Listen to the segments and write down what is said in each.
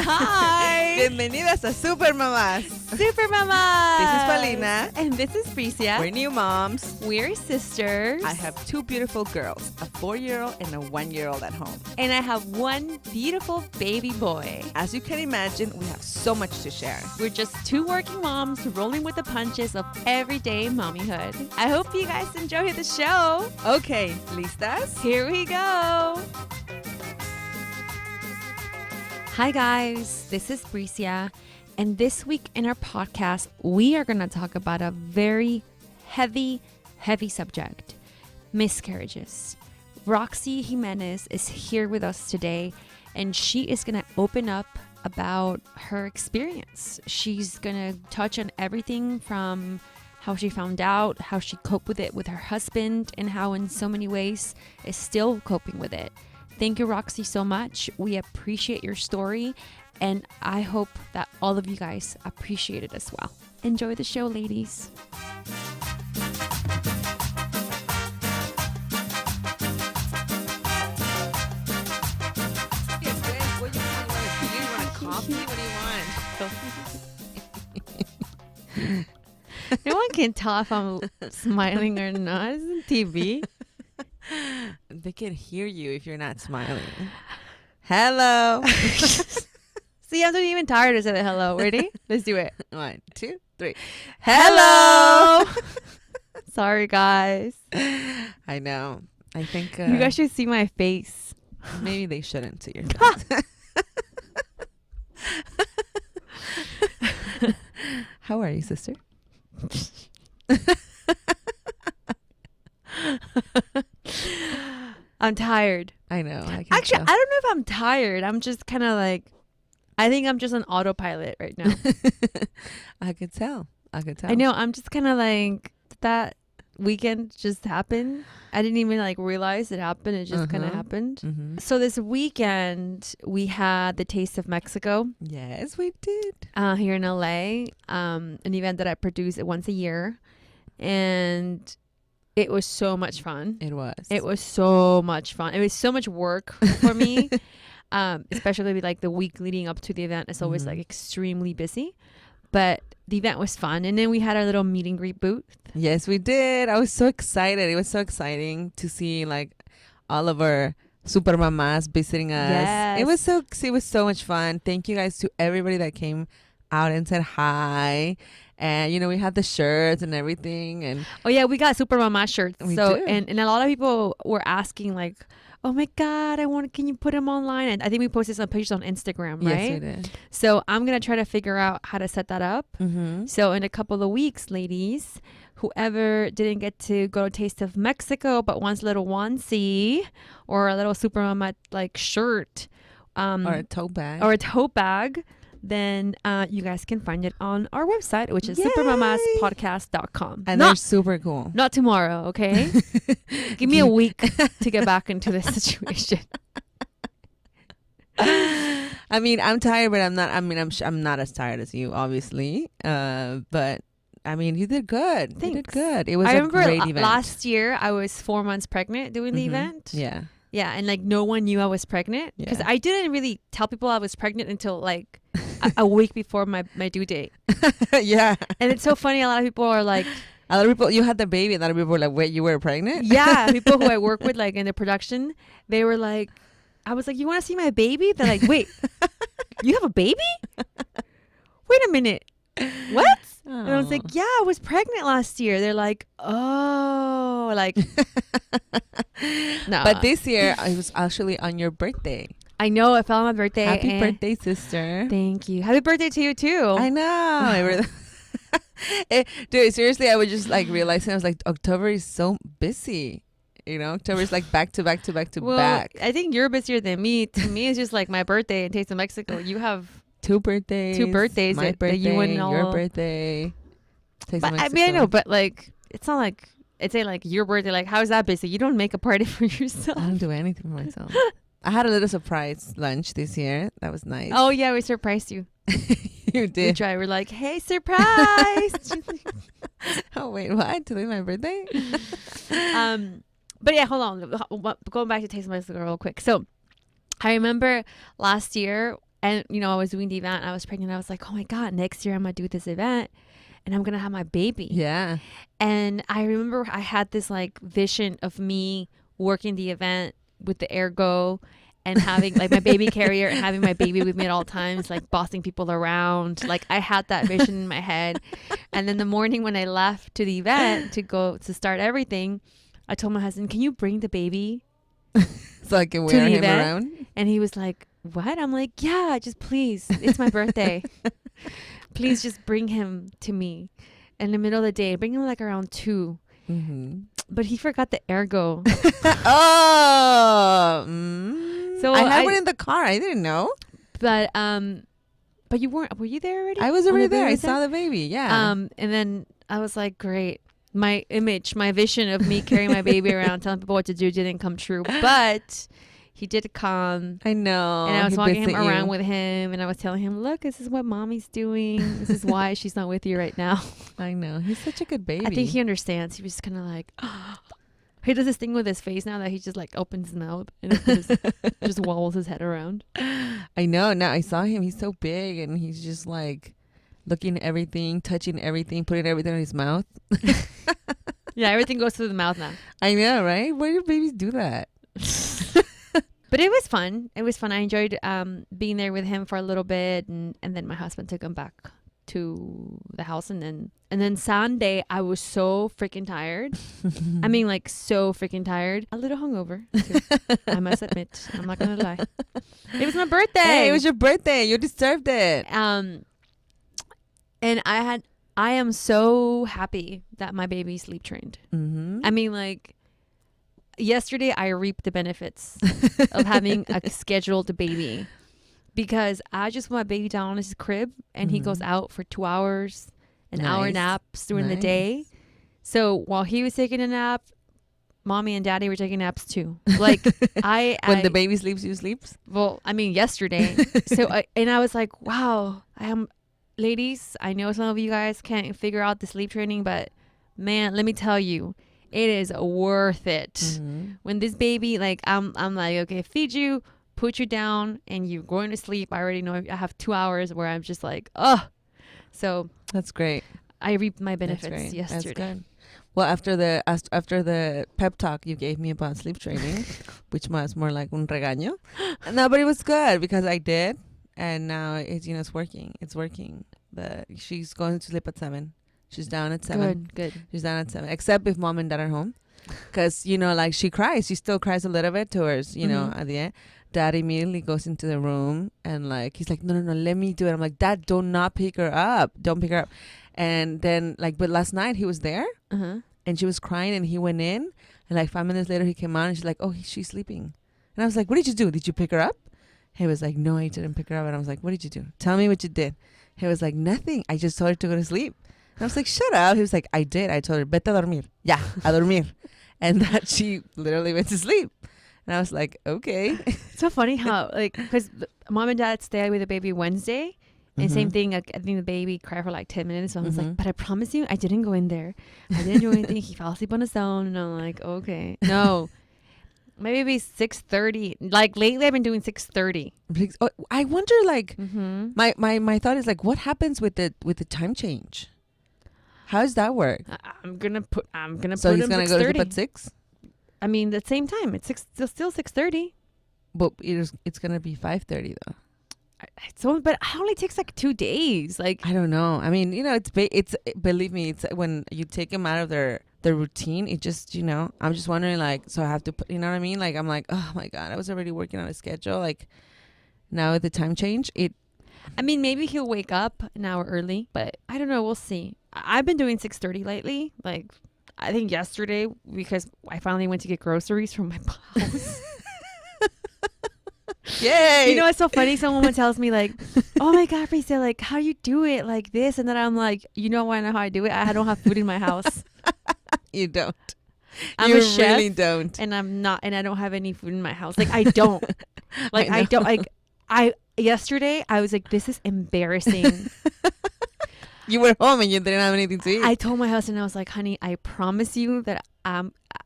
Hi. Bienvenidas a Super Mamás. Super Mamás. This is Paulina. And this is Bricia. We're new moms. We're sisters. I have two beautiful girls, a 4-year-old and a 1-year-old at home. And I have one beautiful baby boy. As you can imagine, we have so much to share. We're just two working moms rolling with the punches of everyday mommyhood. I hope you guys enjoy the show. Okay, listas? Here we go. Hi guys, this is Bricia, and this week in our podcast, we are going to talk about a very heavy subject, miscarriages. Roxie Jimenez is here with us today, and she is going to open up about her experience. She's going to touch on everything from how she found out, how she coped with it with her husband, and how in so many ways is still coping with it. Thank you, Roxie, so much. We appreciate your story, and I hope that all of you guys appreciate it as well. Enjoy the show, ladies. Yes, guys. What do you want? You want a coffee? What do you want? No one can tell if I'm smiling or not. It's TV. They can hear you if you're not smiling. Hello. See, I'm not even tired to say the hello. Ready? Let's do it. 1, 2, 3. Hello. Sorry, guys. I know. I think You guys should see my face. maybe they shouldn't see your face. How are you, sister? I'm tired. I know. Actually, I don't know if I'm tired. I'm just kind of like, I think I'm just on autopilot right now. I could tell. I know. I'm just kind of like, that weekend just happened. I didn't even like realize it happened. It just kind of happened. Mm-hmm. So this weekend we had the Taste of Mexico. Yes, we did. Here in LA, an event that I produce once a year, and it was so much fun. It was so much fun. It was so much work for me, especially with, like, the week leading up to the event. It's always like extremely busy, but the event was fun. And then we had our little meet and greet booth. Yes, we did. I was so excited. It was so exciting to see like all of our super mamás visiting us. Yes. It was so much fun. Thank you guys to everybody that came out and said hi. And we had the shirts and everything. And oh yeah, we got Super Mamás shirts. We do. And a lot of people were asking like, oh my God, can you put them online? And I think we posted some pictures on Instagram, right? Yes, we did. So I'm going to try to figure out how to set that up. Mm-hmm. So in a couple of weeks, ladies, whoever didn't get to go to Taste of Mexico but wants a little onesie or a little Super Mama like shirt, Or a tote bag. then you guys can find it on our website, which is Yay! supermamaspodcast.com. And they're super cool. Not tomorrow, okay? Give me a week to get back into this situation. I mean, I'm tired, but I'm not. I mean, I'm not as tired as you, obviously. But I mean, you did good. Thanks. You did good. It was I a remember great event. last year I was 4 months pregnant doing the event. Yeah. Yeah, and like no one knew I was pregnant because I didn't really tell people I was pregnant until like a week before my due date. Yeah. And it's so funny. A lot of people are like, A lot of people, you had the baby. A lot of people were like, wait, you were pregnant? yeah, people who I work with like in the production, they were like, I was like, you want to see my baby? They're like, wait, you have a baby? Wait a minute. What? Oh. And I was like, yeah, I was pregnant last year. They're like, oh, like, no. But this year, it was actually on your birthday. I know, it fell on my birthday. Happy birthday, sister. Thank you. Happy birthday to you too. I know. Dude, seriously, I was just like realizing, I was like, October is so busy. October is like back to back to back to back. I think you're busier than me. To me, it's just like my birthday and Taste of Mexico. You have two birthdays. that My birthday, you and all. your birthday. But, I mean, I know, but like, it's not like, it's like your birthday. Like, how is that busy? You don't make a party for yourself. I don't do anything for myself. I had a little surprise lunch this year. That was nice. Oh, yeah, we surprised you. You did. We're like, hey, surprise. Oh, wait, what? Today's my birthday? But yeah, hold on. Going back to Taste of Mexico real quick. So I remember last year, And, you know, I was doing the event. I was pregnant. I was like, oh my God, next year I'm going to do this event and I'm going to have my baby. Yeah. And I remember I had this like vision of me working the event with the ergo and having like my baby carrier and having my baby with me at all times, like bossing people around. Like I had that vision in my head. And then the morning when I left to the event to go to start everything, I told my husband, can you bring the baby so I can wear him around? And he was like, what? I'm like, yeah, just please. It's my birthday. Please just bring him to me in the middle of the day. Bring him like around 2. Mm-hmm. But he forgot the ergo. So I had one in the car. I didn't know. But you weren't. Were you there already? I was already there. I saw the baby. Yeah. And then I was like, great. My vision of me carrying my baby around, telling people what to do, didn't come true. But he did come. I know. And I was walking him around with him, and I was telling him, look, this is what mommy's doing. This is why she's not with you right now. I know. He's such a good baby. I think he understands. He was kind of like, he does this thing with his face now that he just like opens his mouth and just wobbles his head around. I know. Now I saw him. He's so big, and he's just like looking at everything, touching everything, putting everything in his mouth. Yeah, everything goes through the mouth now. I know, right? Why do babies do that? But it was fun. It was fun. I enjoyed being there with him for a little bit, and then my husband took him back to the house, and then Sunday I was so freaking tired. I mean, like so freaking tired. A little hungover too. I must admit. I'm not gonna lie. It was my birthday. Hey, it was your birthday. You deserved it. And I am so happy that my baby sleep trained. Mm-hmm. I mean, like, yesterday I reaped the benefits of having a scheduled baby, because I just want my baby down on his crib and he goes out for 2 hours, an hour naps during the day. So while he was taking a nap, mommy and daddy were taking naps too. Like when the baby sleeps, you sleeps. Well, I mean, yesterday. So I was like, wow, ladies, I know some of you guys can't figure out the sleep training, but man, let me tell you, it is worth it. Mm-hmm. When this baby, like, I'm like, okay, feed you, put you down, and you're going to sleep. I already know I have 2 hours where I'm just like, oh. So that's great. I reaped my benefits yesterday. That's good. Well, after the pep talk you gave me about sleep training, which was more like un regaño, no, but it was good because I did, and now it's working. It's working. She's going to sleep at 7. She's down at 7. Good. She's down at 7, except if mom and dad are home, because like she cries. She still cries a little bit towards at the end. Dad immediately goes into the room and like he's like, no, let me do it. I'm like, Dad, don't pick her up. Don't pick her up. And then but last night he was there and she was crying and he went in and like 5 minutes later he came out and she's like, oh, she's sleeping. And I was like, what did you do? Did you pick her up? He was like, no, I didn't pick her up. And I was like, what did you do? Tell me what you did. He was like, nothing. I just told her to go to sleep. And I was like, shut up. He was like, I did. I told her, vete a dormir. Ya, a dormir. And that she literally went to sleep. And I was like, okay. It's so funny how, like, because mom and dad stay with the baby Wednesday. And same thing, I think the baby cried for like 10 minutes. So I was like, but I promise you, I didn't go in there. I didn't do anything. He fell asleep on his own. And I'm like, okay. No. Maybe 6:30. Like, lately I've been doing 6:30. I wonder, like, my thought is, like, what happens with the time change? How does that work? I'm gonna put so him he's gonna go to sleep at 6? I mean, the same time. It's still 6:30. But it's gonna be 5:30 though. But it only takes like 2 days. Like, I don't know. I mean, it's believe me, it's when you take them out of their routine. It just I'm just wondering, like, so I have to put, you know what I mean? Like, I'm like, oh my God, I was already working on a schedule. Like, now with the time change, I mean, maybe he'll wake up an hour early, but I don't know. We'll see. I've been doing 6:30 lately. Like, I think yesterday, because I finally went to get groceries from my house. Yay! You know, it's so funny. Someone tells me, like, oh my God, Bricia, like, how you do it like this? And then I'm like, you know why I know how I do it? I don't have food in my house. You don't. I'm you a chef, really don't. and I don't have any food in my house. Like, I don't. Like, I don't. Like, yesterday, I was like, this is embarrassing. You were home and you didn't have anything to eat. I told my husband, I was like, honey, I promise you that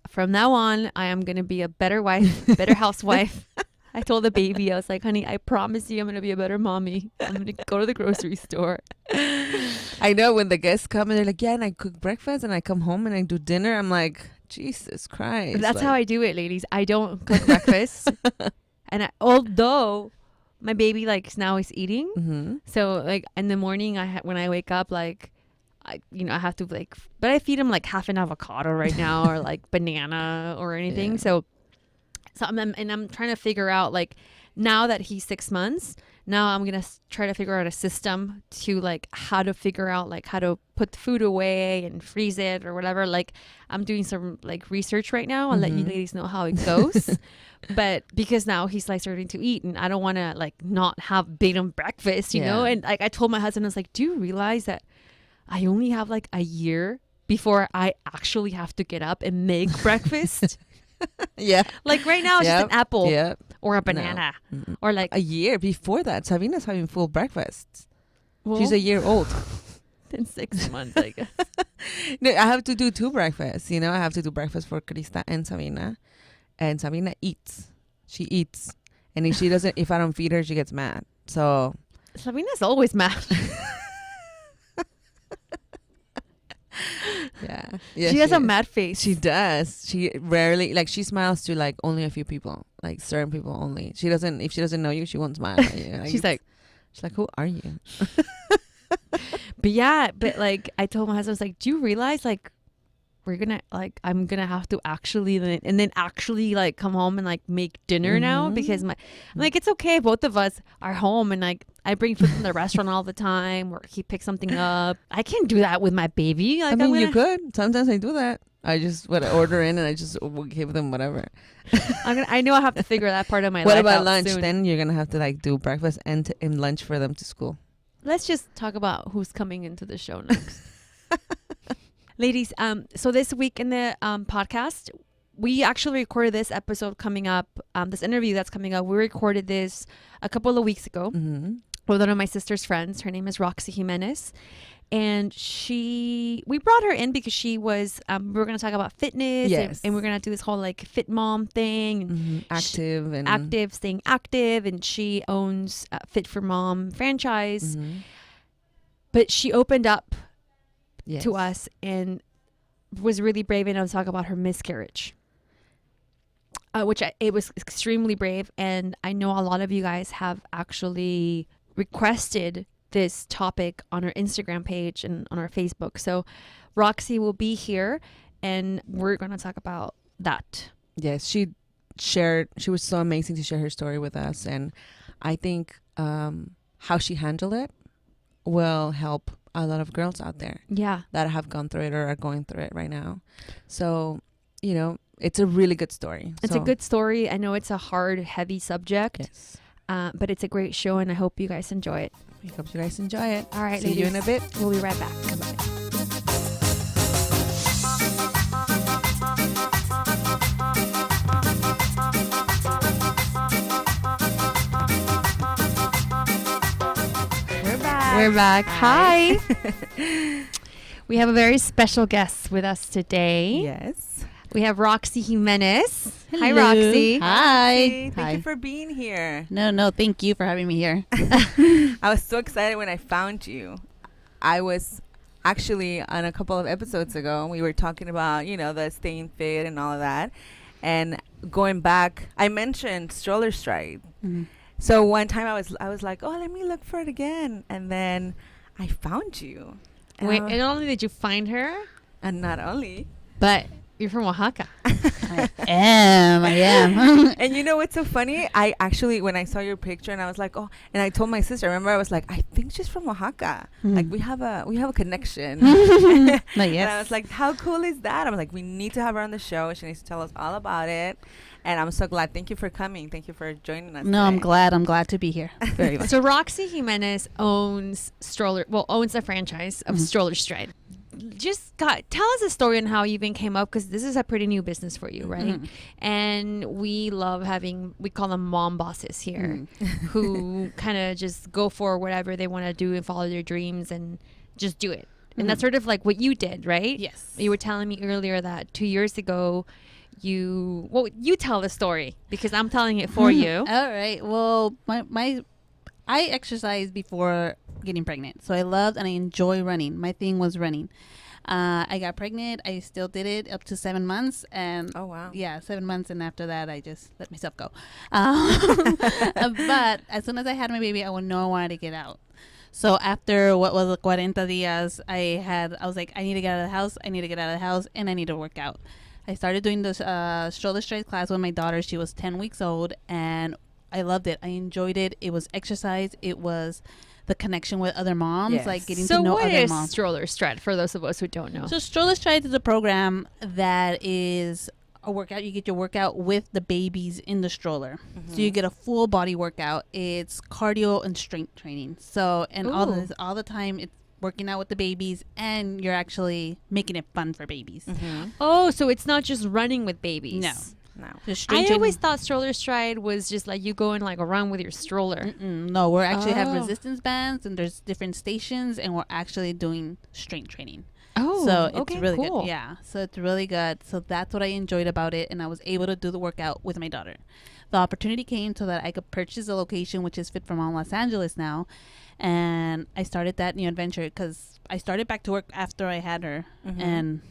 from now on, I am going to be a better wife, better housewife. I told the baby, I was like, honey, I promise you I'm going to be a better mommy. I'm going to go to the grocery store. I know when the guests come and they're like, yeah, and I cook breakfast and I come home and I do dinner. I'm like, Jesus Christ. But that's like, how I do it, ladies. I don't cook breakfast. And although my baby like now is eating, mm-hmm. so like in the morning, when I wake up, like, I have to like, but I feed him like half an avocado right now or like banana or anything. Yeah. So I'm trying to figure out like now that he's 6 months, now I'm going to try to figure out a system to like how to figure out like how to put the food away and freeze it or whatever. Like I'm doing some like research right now. I'll let you ladies know how it goes. But because now he's like starting to eat and I don't want to like not have bait him breakfast, you know? And like I told my husband, I was like, do you realize that I only have like a year before I actually have to get up and make breakfast? Yeah. Like right now it's just an apple or a No. banana or like A year before that, Sabina's having full breakfasts. well, She's a year old. in 6 months, I guess. No, I have to do 2 breakfasts. You know, I have to do breakfast for Krista and Sabina. And Sabina eats. She eats. And if she doesn't, if I don't feed her, she gets mad. So Sabina's always mad. yeah. She has a mad face. She does. She rarely, like, she smiles to like only a few people, like certain people only. She doesn't, if she doesn't know you, she won't smile at you. she's like, who are you? but like I told my husband, I was like, do you realize like I'm gonna have to actually like come home and like make dinner now because I'm like, it's okay, both of us are home and like I bring food from the restaurant all the time or he picks something up. I can't do that with my baby. Like, I mean, you could. Sometimes I do that. I just would order in and I just give them whatever. I know I have to figure that part of my life What out about lunch? soon. Then you're gonna have to like do breakfast and lunch for them to school. Let's just talk about who's coming into the show next. Ladies, so this week in the podcast, we actually recorded this episode coming up, this interview that's coming up. We recorded this a couple of weeks ago with one of my sister's friends. Her name is Roxie Jimenez. And we brought her in because she was, we were going to talk about fitness and we're going to do this whole like fit mom thing. And staying active. And she owns Fit for Mom franchise. But she opened up to us and was really brave enough to talk about her miscarriage, it was extremely brave. And I know a lot of you guys have actually requested this topic on our Instagram page and on our Facebook. So Roxie will be here and we're going to talk about that. Yes, she was so amazing to share her story with us. And I think how she handled it will help a lot of girls out there that have gone through it or are going through it right now. So, you know, it's a really good story. It's a good story. I know it's a hard, heavy subject, but it's a great show and I hope you guys enjoy it. We hope you guys enjoy it. All right, see you in a bit. We'll be right back. Bye. We're back. Hi. We have a very special guest with us today. Yes. We have Roxie Jimenez. Hello. Hi, Roxie. Hi. Thank you for being here. No, thank you for having me here. I was so excited when I found you. I was actually on a couple of episodes ago, we were talking about, you know, the staying fit and all of that. And going back, I mentioned Stroller Stride. So one time I was like, oh, let me look for it again. And then I found you. Wait, and not only did you find her, and not only, but you're from Oaxaca. I am. And you know what's so funny? I actually, when I saw your picture and I was like, oh, and I told my sister, I remember I was like, I think she's from Oaxaca. Like we have a connection. And I was like, how cool is that? I'm like, we need to have her on the show. She needs to tell us all about it. And I'm so glad. Thank you for coming. Thank you for joining us. No, today. I'm glad to be here. Very much. So Roxie Jimenez owns a franchise of Stroller Stride. Tell us a story on how you even came up, because this is a pretty new business for you, right? And we love we call them mom bosses here, who kind of just go for whatever they want to do and follow their dreams and just do it. And that's sort of like what you did, right? Yes. You were telling me earlier that 2 years ago, you tell the story because I'm telling it for you. All right. Well, I exercised before getting pregnant, so I loved and I enjoy running. My thing was running. I got pregnant. I still did it up to 7 months, and Oh wow. yeah, 7 months, and after that, I just let myself go. But as soon as I had my baby, I wanted to get out. So after what was 40 días, I was like, I need to get out of the house. I need to get out of the house, and I need to work out. I started doing this Stroller Strides class with my daughter. She was 10 weeks old, and I loved it. I enjoyed it. It was exercise. It was the connection with other moms, Yes. like getting So to know what other is moms. Stroller Stride for those of us who don't know? So Stroller Strides is a program that is a workout. You get your workout with the babies in the stroller. So you get a full body workout. It's cardio and strength training. So and all the time it's working out with the babies, and you're actually making it fun for babies. Oh, so it's not just running with babies. No. No. Just strength I always training. thought Stroller Stride was just like you go and like around with your stroller. No, we're actually have Oh. resistance bands, and there's different stations, and we're actually doing strength training. Oh, So it's okay, really cool. good. Yeah. So it's really good. So that's what I enjoyed about it. And I was able to do the workout with my daughter. The opportunity came so that I could purchase a location, which is Fit for Mom Los Angeles now. And I started that new adventure because I started back to work after I had her. And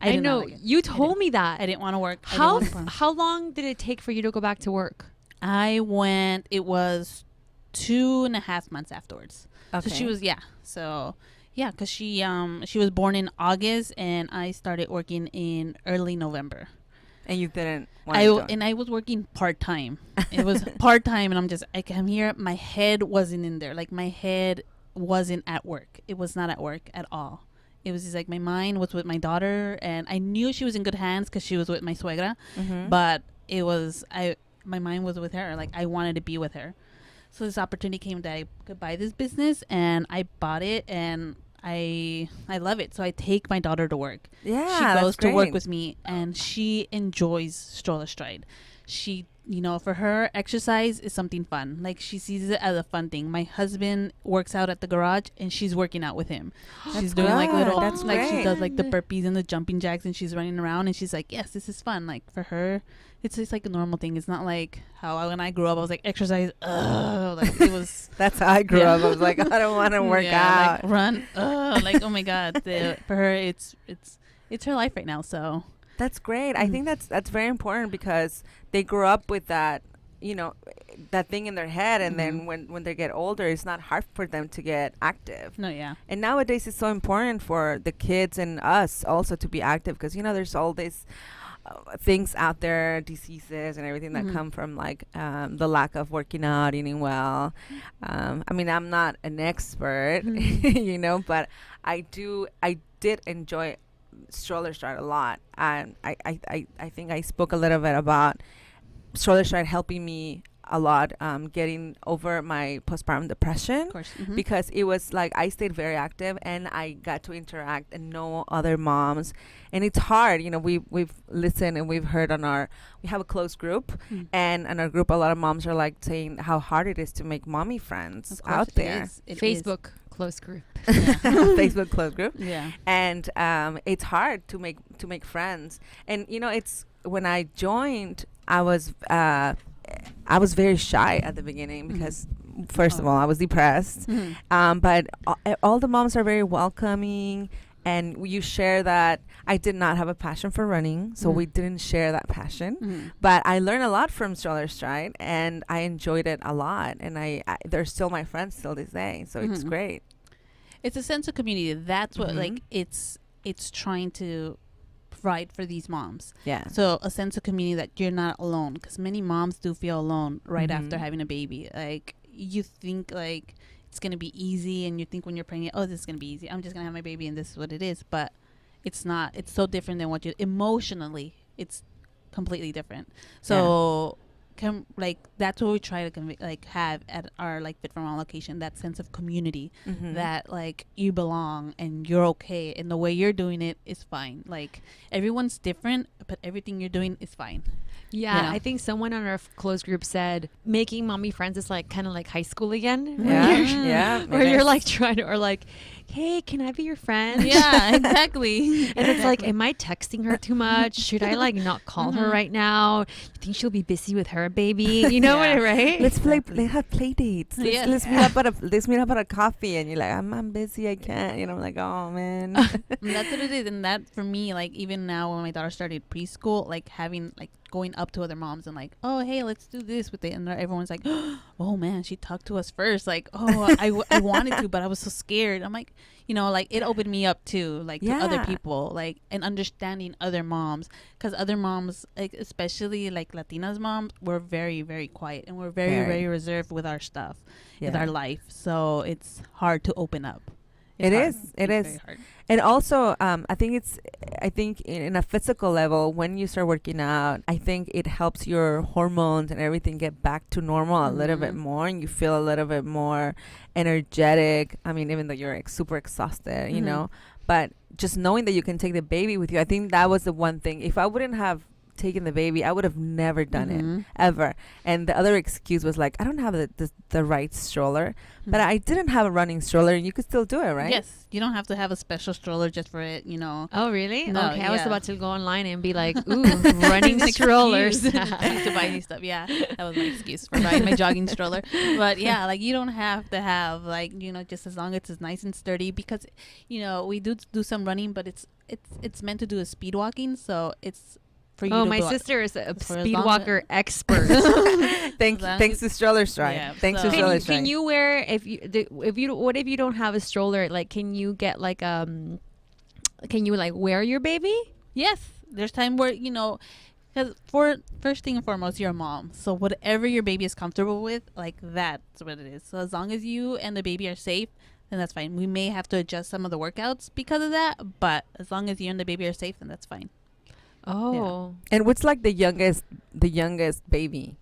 I did not know like it. you told me that. I didn't want to work. I How didn't wanna- how long did it take for you to go back to work? I went, it was 2.5 months afterwards. Okay. So she was, So yeah, because she was born in August, and I started working in early November. And you didn't want to And I was working part time. It was part time, and I come here. My head wasn't in there. Like my head wasn't at work. It was not at work at all. It was just like my mind was with my daughter, and I knew she was in good hands because she was with my suegra. But it was my mind was with her. Like I wanted to be with her. So this opportunity came that I could buy this business, and I bought it, and I love it. So I take my daughter to work. Yeah, She goes that's to work great. with me, and she enjoys Stroller Stride. She, for her, exercise is something fun. Like she sees it as a fun thing. My husband works out at the garage, and she's working out with him. She's doing like good. little, That's like she great. does like the burpees and the jumping jacks, and she's running around, and she's like, yes, this is fun. Like for her, it's just like a normal thing. It's not like how when I grew up, I was like exercise. Like it was. That's how I grew Yeah. up. I was like, I don't want to work out. Like run. Like oh my god. For her, it's her life right now. So That's great. I think that's very important because they grow up with that, that thing in their head, and then when they get older, it's not hard for them to get active. no, yeah. And nowadays, it's so important for the kids and us also to be active because there's all these things out there, diseases and everything that come from like the lack of working out, eating well. I mean, I'm not an expert, but I did enjoy Stroller Stride a lot, and I think I spoke a little bit about Stroller Stride helping me a lot getting over my postpartum depression, Of course. because it was like I stayed very active and I got to interact and know other moms, and it's hard. We've listened and we've heard we have a close group, and in our group a lot of moms are like saying how hard it is to make mommy friends Of course out it there. is. It is. Facebook close group. Facebook close group. Yeah. And it's hard to make friends. And it's when I joined, I was very shy at the beginning because first of all I was depressed. But all the moms are very welcoming, and you share that. I did not have a passion for running, so we didn't share that passion. But I learned a lot from Stroller Stride, and I enjoyed it a lot. And they're still my friends till this day, so it's great. It's a sense of community. That's what like it's trying to provide for these moms. Yeah. So a sense of community that you're not alone, because many moms do feel alone right after having a baby. Like you think like it's gonna be easy, and you think when you're pregnant, oh, this is gonna be easy. I'm just gonna have my baby, and this is what it is. But it's not. It's so different than what you emotionally. It's completely different. So. That's what we try to have at our Fit for Mom location, that sense of community, that like you belong and you're okay, and the way you're doing it is fine. Like everyone's different, but everything you're doing is fine. Yeah, I think someone on our closed group said making mommy friends is like kind of like high school again. Yeah, yeah. Where you're like trying to, or like hey, can I be your friend? Yeah, exactly. And it's like, am I texting her too much? Should I like not call her right now? You think she'll be busy with her baby? You know Yeah. what, right? Let's have play dates. Yes. Let's meet up at a coffee, and you're like, I'm busy, I can't. I'm like, oh man. That's what it is. And that for me, like even now when my daughter started preschool, like having like going up to other moms and like, oh hey, let's do this with it, and everyone's like, oh man, she talked to us first. Like, oh, I wanted to, but I was so scared. I'm like, like it opened me up too, like to other people, like, and understanding other moms, because other moms, like especially like Latinas moms, we're very very quiet and we're very very reserved with our stuff, with our life. So it's hard to open up. It is. Very hard. And also, I think in a physical level, when you start working out, I think it helps your hormones and everything get back to normal a little bit more, and you feel a little bit more energetic. I mean, even though you're like super exhausted, but just knowing that you can take the baby with you, I think that was the one thing. If I wouldn't have taken the baby, I would have never done it ever. And the other excuse was like, I don't have the right stroller, but I didn't have a running stroller, and you could still do it, right? Yes, you don't have to have a special stroller just for it, Oh really? No, okay, I was about to go online and be like, ooh, running strollers to buy new stuff. Yeah, that was my excuse for buying my jogging stroller. But yeah, like you don't have to have like just as long as it's nice and sturdy, because we do some running, but it's meant to do a speed walking, so it's for you. My sister is a speed walker expert. Thanks to Stroller Stride. Yeah, thanks to Stroller Stride. Can you wear if you don't have a stroller? Like, can you get like can you like wear your baby? Yes, there's time where because for first thing and foremost, you're a mom, so whatever your baby is comfortable with, like that's what it is. So as long as you and the baby are safe, then that's fine. We may have to adjust some of the workouts because of that, but as long as you and the baby are safe, then that's fine. Oh. Yeah. And what's like the youngest baby?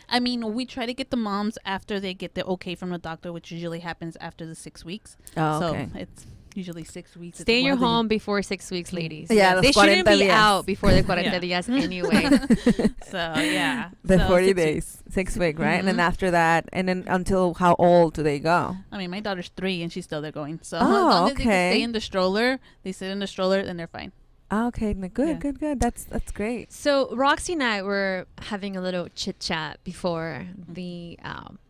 I mean, we try to get the moms after they get the okay from the doctor, which usually happens after the 6 weeks. Oh, okay. So it's usually 6 weeks. Stay in your home before 6 weeks, ladies. Yeah, they shouldn't be días. out before the 40 días anyway. So, yeah. The so 40 days, 6 weeks, right? And then after that, and then until how old do they go? I mean, my daughter's 3 and she's still there going. So as Oh, long as they can okay. stay in the stroller, they sit in the stroller, then they're fine. Okay, good. That's great. So Roxie and I were having a little chit chat before we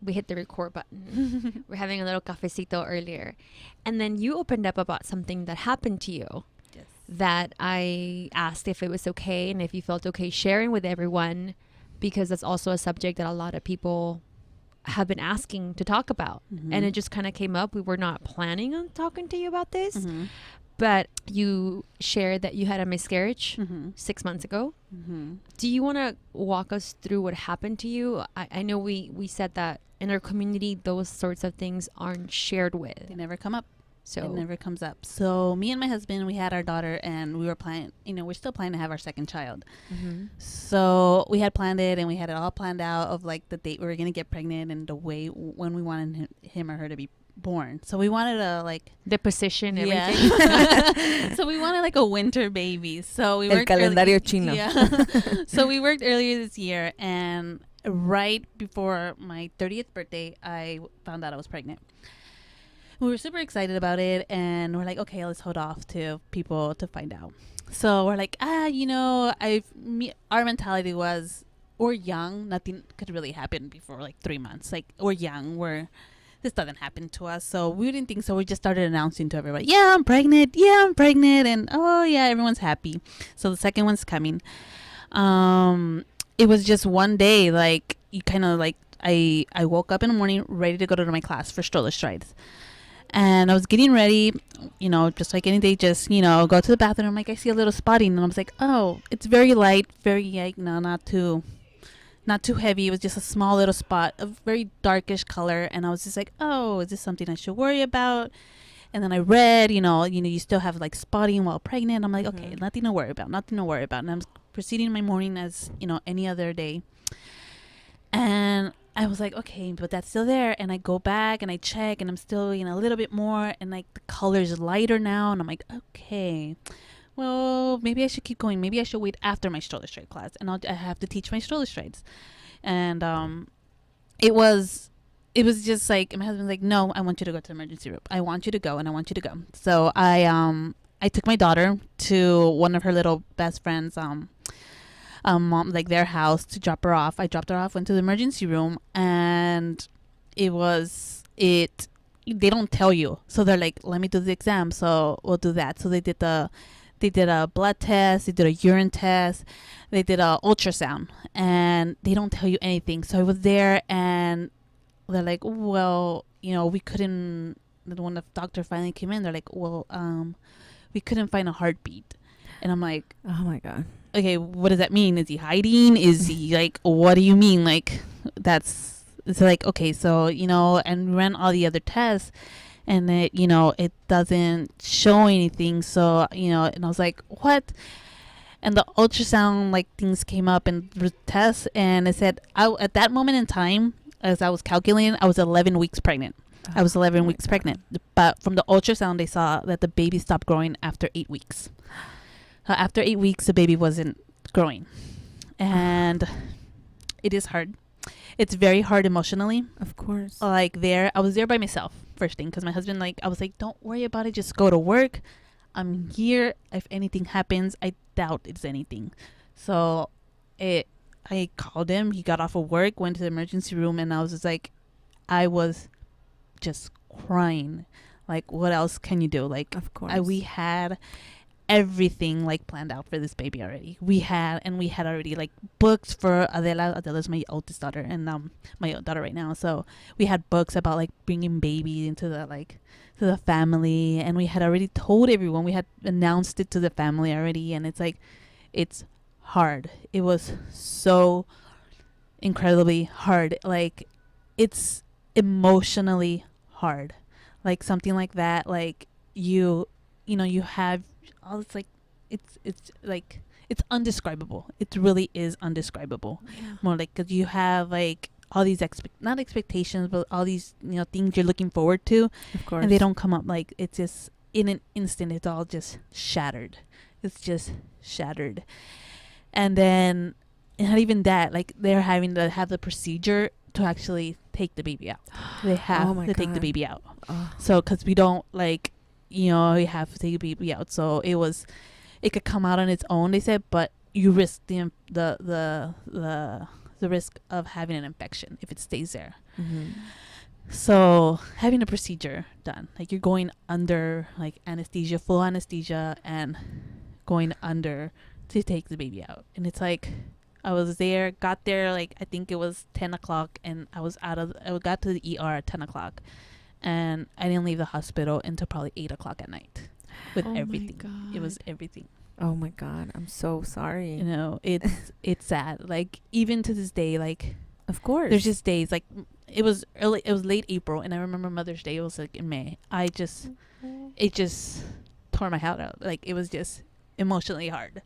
hit the record button. We're having a little cafecito earlier, and then you opened up about something that happened to you. Yes. That I asked if it was okay and if you felt okay sharing with everyone, because that's also a subject that a lot of people have been asking to talk about, and it just kind of came up. We were not planning on talking to you about this. But you shared that you had a miscarriage 6 months ago. Do you want to walk us through what happened to you? I know we said that in our community, those sorts of things aren't shared with. They never come up. So it never comes up. So me and my husband, we had our daughter, and we were planning, we're still planning to have our second child. So we had planned it, and we had it all planned out of like the date we were going to get pregnant and the way when we wanted him or her to be born. So we wanted the position, everything. So we wanted like a winter baby. So we El worked calendario chino. Yeah. So we worked earlier this year, and right before my 30th birthday, I found out I was pregnant. We were super excited about it, and we're like, okay, let's hold off to people to find out. So we're like, our mentality was, we're young, nothing could really happen before like 3 months. Like, we're young, this doesn't happen to us. So we didn't think so. We just started announcing to everybody, yeah, I'm pregnant. And oh yeah, everyone's happy. So the second one's coming. It was just one day, like you kind of like, I woke up in the morning ready to go to my class for Stroller Strides. And I was getting ready, just like any day, just, go to the bathroom. Like I see a little spotting, and I was like, oh, it's very light, very like, no, not too heavy. It was just a small little spot, a very darkish color. And I was just like, oh, is this something I should worry about? And then I read, you still have like spotting while pregnant. I'm like, okay, nothing to worry about. And I'm proceeding my morning as, any other day. And I was like, okay, but that's still there. And I go back and I check, and I'm still, a little bit more. And like the color's lighter now. And I'm like, okay, well, maybe I should keep going. Maybe I should wait after my Stroller Stride class, and I have to teach my Stroller Strides. And it was it was just like my husband's like, no, I want you to go to the emergency room. I want you to go, and I want you to go. So I took my daughter to one of her little best friends mom, like their house, to drop her off. I dropped her off, went to the emergency room, and they don't tell you, so they're like, let me do the exam, so we'll do that. So they did a blood test, they did a urine test, they did a ultrasound, and they don't tell you anything. So I was there, and they're like, well, we couldn't. When the doctor finally came in, they're like, well, we couldn't find a heartbeat. And I'm like, oh my God. Okay, what does that mean? Is he hiding? Is he like, what do you mean? Like, it's like, okay, so, and we ran all the other tests, and it doesn't show anything. So, and I was like, what? And the ultrasound, like, things came up and the tests, and it said, at that moment in time, as I was calculating, I was 11 weeks pregnant. I was 11 weeks pregnant. But from the ultrasound, they saw that the baby stopped growing after 8 weeks. After 8 weeks, the baby wasn't growing. And it is hard. It's very hard emotionally. Of course. I was there by myself, first thing, because my husband, I was like, don't worry about it. Just go to work. I'm here. If anything happens, I doubt it's anything. So I called him. He got off of work, went to the emergency room, and I was just like, I was just crying. Like, what else can you do? Like, of course. We had everything planned out for this baby already. We had already books for Adela's my oldest daughter, and my daughter right now. So we had books about bringing baby into the to the family, and we had already told everyone. We had announced it to the family already, and it's hard. It was so incredibly hard. It's emotionally hard. Something like that. You have all this it's undescribable. It really is undescribable. Yeah. More because you have all these not expectations, but all these things you're looking forward to, of course, and they don't come up. It's just in an instant, it's all just shattered. It's just shattered. And then not even that, they're having to have the procedure to actually take the baby out. They have to take the baby out. So because we don't you have to take the baby out. So it could come out on its own, they said, but you risk the risk of having an infection if it stays there. Mm-hmm. So having a procedure done, you're going under anesthesia, full anesthesia, and going under to take the baby out. And it's I was there, got there, I think it was 10 o'clock, and I got to the ER at 10 o'clock. And I didn't leave the hospital until probably 8 o'clock at night with everything. It was everything. Oh my God. I'm so sorry. It's sad. Even to this day, of course, there's just days it was late April, and I remember Mother's Day. It was in May. It just tore my heart out. It was just emotionally hard.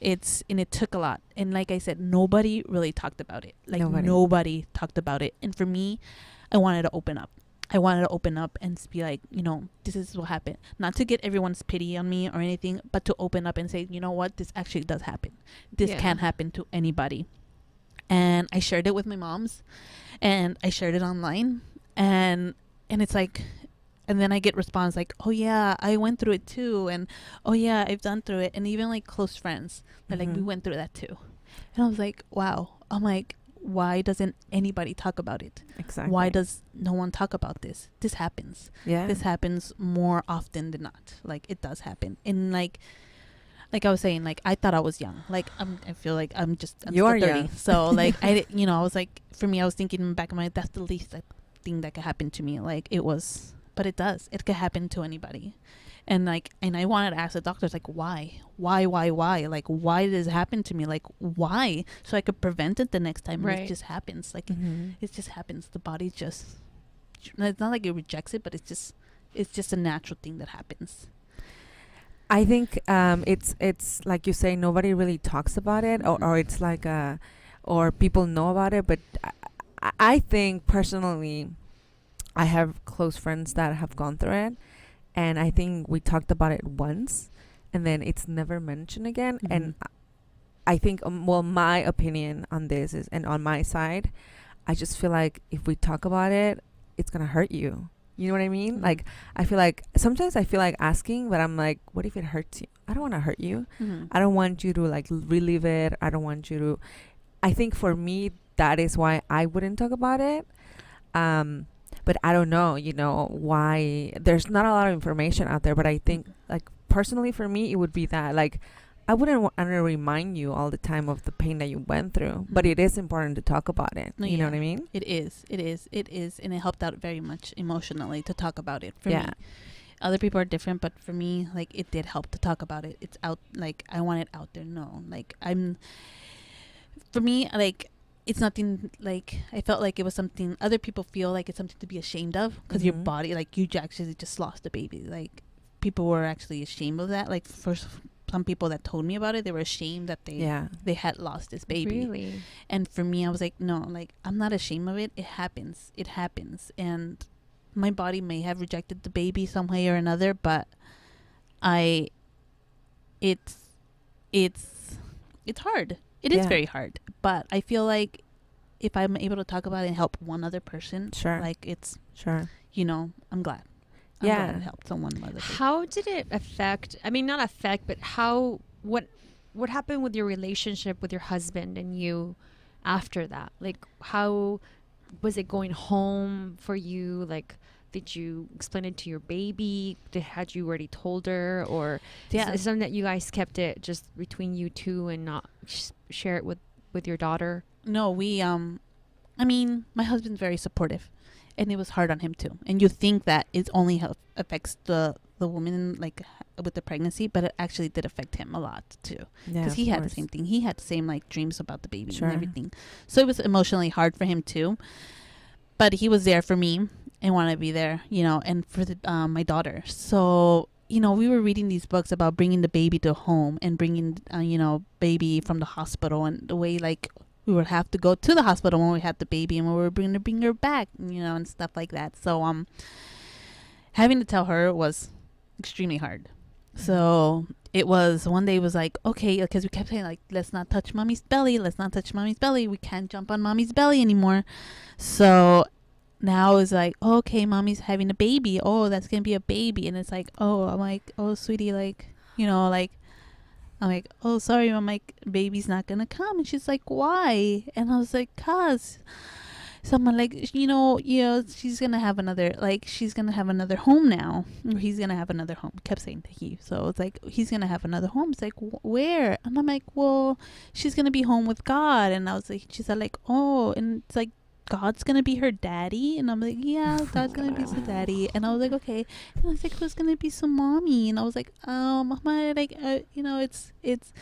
And it took a lot. And like I said, nobody really talked about it. Nobody talked about it. And for me, I wanted to open up. I wanted to open up and be this is what happened. Not to get everyone's pity on me or anything, but to open up and say, you know what, this actually does happen. This can happen to anybody. And I shared it with my moms, and I shared it online, and it's and then I get response oh yeah, I went through it too, and oh yeah, I've done through it, and even close friends, they're we went through that too. And I was wow. I'm why doesn't anybody talk about it? Exactly. Why does no one talk about this? This happens. Yeah. This happens more often than not. It does happen. And like I was saying, I thought I was young. I feel I'm you are 30. young. So I I was for me, I was thinking in the back of my head, that's the least thing that could happen to me. It was, but it does. It could happen to anybody. And and I wanted to ask the doctors why why does it happen to me, why, so I could prevent it the next time. Right. It just happens. It just happens. The body just, it's not it rejects it, but it's just a natural thing that happens. I think it's like you say, nobody really talks about it, or it's or people know about it, but I think personally I have close friends that have gone through it. And I think we talked about it once, and then it's never mentioned again. Mm-hmm. And I think, my opinion on this is, and on my side, I just feel like if we talk about it, it's gonna hurt you. You know what I mean? Mm-hmm. Like, I feel like sometimes I feel like asking, but I'm like, what if it hurts you? I don't want to hurt you. Mm-hmm. I don't want you to like relive it. I don't want you to. I think for me, that is why I wouldn't talk about it. But I don't know, you know, why there's not a lot of information out there. But I think, like, personally for me, it would be that, like, I wouldn't want to remind you all the time of the pain that you went through, but it is important to talk about it. No, you know yeah. what I mean? It is, and it helped out very much emotionally to talk about it for me. Other people are different, but for me, like, it did help to talk about it. It's out, like, I want it out there. No, like, for me, like, it's nothing, like, I felt like it was something other people feel like it's something to be ashamed of, because your body, like, you actually just lost a baby. Like, people were actually ashamed of that. Like, for some people that told me about it, they were ashamed that they had lost this baby. Really? And for me, I was like, no, like, I'm not ashamed of it. It happens. And my body may have rejected the baby some way or another, but it's hard. It is very hard. But I feel like if I'm able to talk about it and help one other person, like, it's, you know, I'm glad. I'm glad it helped someone. How did it affect, I mean, not affect, but what happened with your relationship with your husband and you after that? Like, how was it going home for you? Like, did you explain it to your baby? Had you already told her? Or is it something that you guys kept it just between you two and not share it with your daughter? No, we, I mean, my husband's very supportive. And it was hard on him too. And you think that it only affects the woman, like, with the pregnancy, but it actually did affect him a lot too. Because he had the same thing. He had the same, like, dreams about the baby and everything. So it was emotionally hard for him too. But he was there for me and wanted to be there, you know, and for my daughter. So, you know, we were reading these books about bringing the baby to home and bringing, you know, baby from the hospital, and the way, like, we would have to go to the hospital when we had the baby and when we were going to bring her back, you know, and stuff like that. So, having to tell her was extremely hard. So it was, one day it was like, okay, because we kept saying, like, let's not touch mommy's belly. Let's not touch mommy's belly. We can't jump on mommy's belly anymore. So now it's like, okay, mommy's having a baby. Oh, that's going to be a baby. And it's like, oh, I'm like, oh, sweetie, like, you know, like, I'm like, oh, sorry. I'm like, baby's not going to come. And she's like, why? And I was like, cause someone, like, you know, she's going to have another, like, she's going to have another home now. Or he's going to have another home. Kept saying he. So it's like, he's going to have another home. It's like, where? And I'm like, well, she's going to be home with God. And I was like, she said, like, oh, and it's like, God's gonna be her daddy. And I'm like, yeah, God's gonna be some daddy. And I was like, okay. And I was like, who's gonna be some mommy? And I was like, mama, like, you know, it's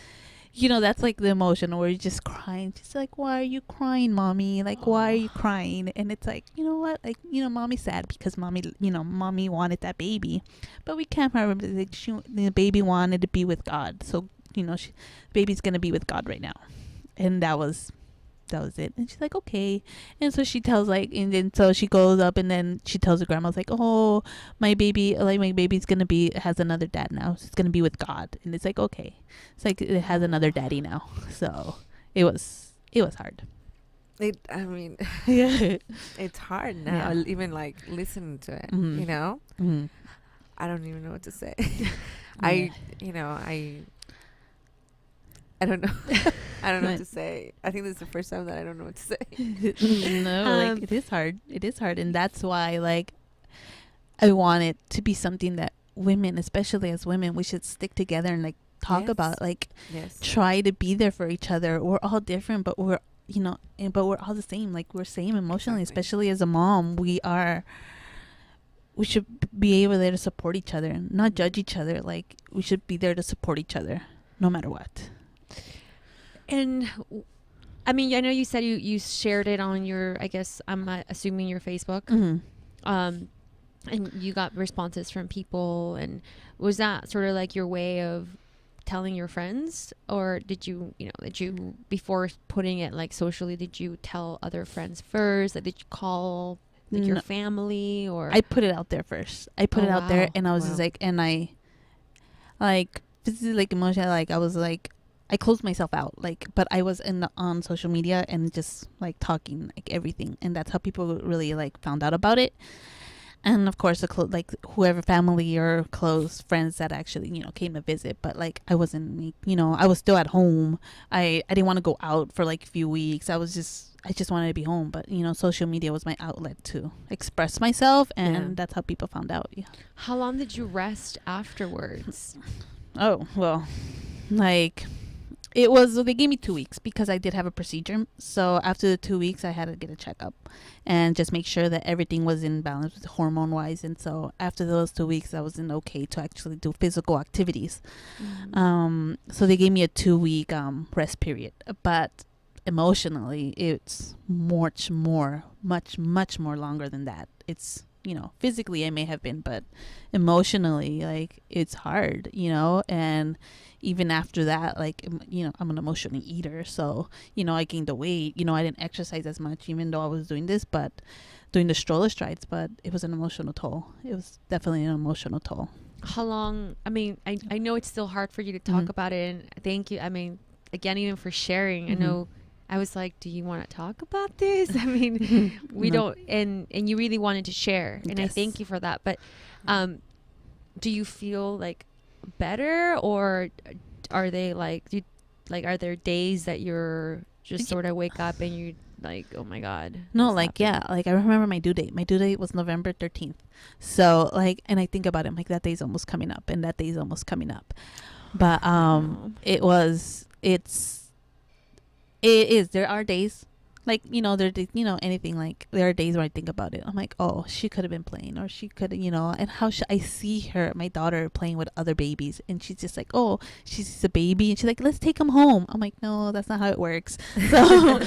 you know, that's like the emotion where you're just crying. She's like, why are you crying, mommy? Like, why are you crying? And it's like, you know what, like, you know, mommy's sad because mommy, you know, mommy wanted that baby, but we can't remember, like, the baby wanted to be with God. So, you know, baby's gonna be with God right now. And that was it. And she's like, okay. And so she tells, like, and then so she goes up and then she tells her grandma's like, oh, my baby's gonna has another dad now. It's gonna be with God. And it's like, okay, it's like it has another daddy now. So it was hard. I mean, Yeah. it's hard now. Yeah. Even like listening to it, Mhm. you know. Mm-hmm. I don't even know what to say. Yeah. I don't know. I don't know what to say. I think this is the first time that I don't know what to say. No, like, it is hard. It is hard. And that's why, like, I want it to be something that women, especially as women, we should stick together and, like, talk about, like, try to be there for each other. We're all different, but we're, you know, but we're all the same. Like, we're same emotionally, especially as a mom. We should be able there to support each other and not judge each other. Like, we should be there to support each other no matter what. And I mean, I know you said you shared it on your, I guess I'm assuming your Facebook. Mm-hmm. And you got responses from people, and was that sort of like your way of telling your friends, or did you before putting it, like, socially, did you tell other friends first? Like, did you call, like, your family? Or I put it out there first. I put it out there, and I was just like, and I, like, this is like emotional. Like, I was like, I closed myself out, like, but I was on social media and just like talking like everything, and that's how people really like found out about it. And of course, like whoever family or close friends that actually, came to visit. But like, I wasn't, I was still at home. I didn't want to go out for like a few weeks. I just wanted to be home. But, social media was my outlet to express myself. And that's how people found out. Yeah. How long did you rest afterwards? Oh, well, like... they gave me 2 weeks because I did have a procedure. So after the 2 weeks, I had to get a checkup and just make sure that everything was in balance with hormone wise. And so after those 2 weeks, I wasn't okay to actually do physical activities. So they gave me a 2-week rest period. But emotionally, it's much more longer than that. It's, physically I may have been, but emotionally, like, it's hard, and even after that, like, I'm an emotional eater. So, I gained the weight, I didn't exercise as much, even though I was doing this, but doing the Stroller Strides, but it was an emotional toll. It was definitely an emotional toll. How long, I know it's still hard for you to talk about it, and thank you. Again, even for sharing, I know I was like, do you want to talk about this? We don't, and you really wanted to share, and I thank you for that. But do you feel like better, or are they like, are there days that you're just sort of wake up and you like, oh my God? No, like, happened? Yeah, like I remember my due date. My due date was November 13th. So like, and I think about it, I'm like, that day's almost coming up, and that day's almost coming up. But it is. There are days, like, anything, like, there are days where I think about it. I'm like, oh, she could have been playing, or she could, and how should I see my daughter playing with other babies, and she's just like, oh, she's a baby, and she's like, let's take him home. I'm like, no, that's not how it works. So,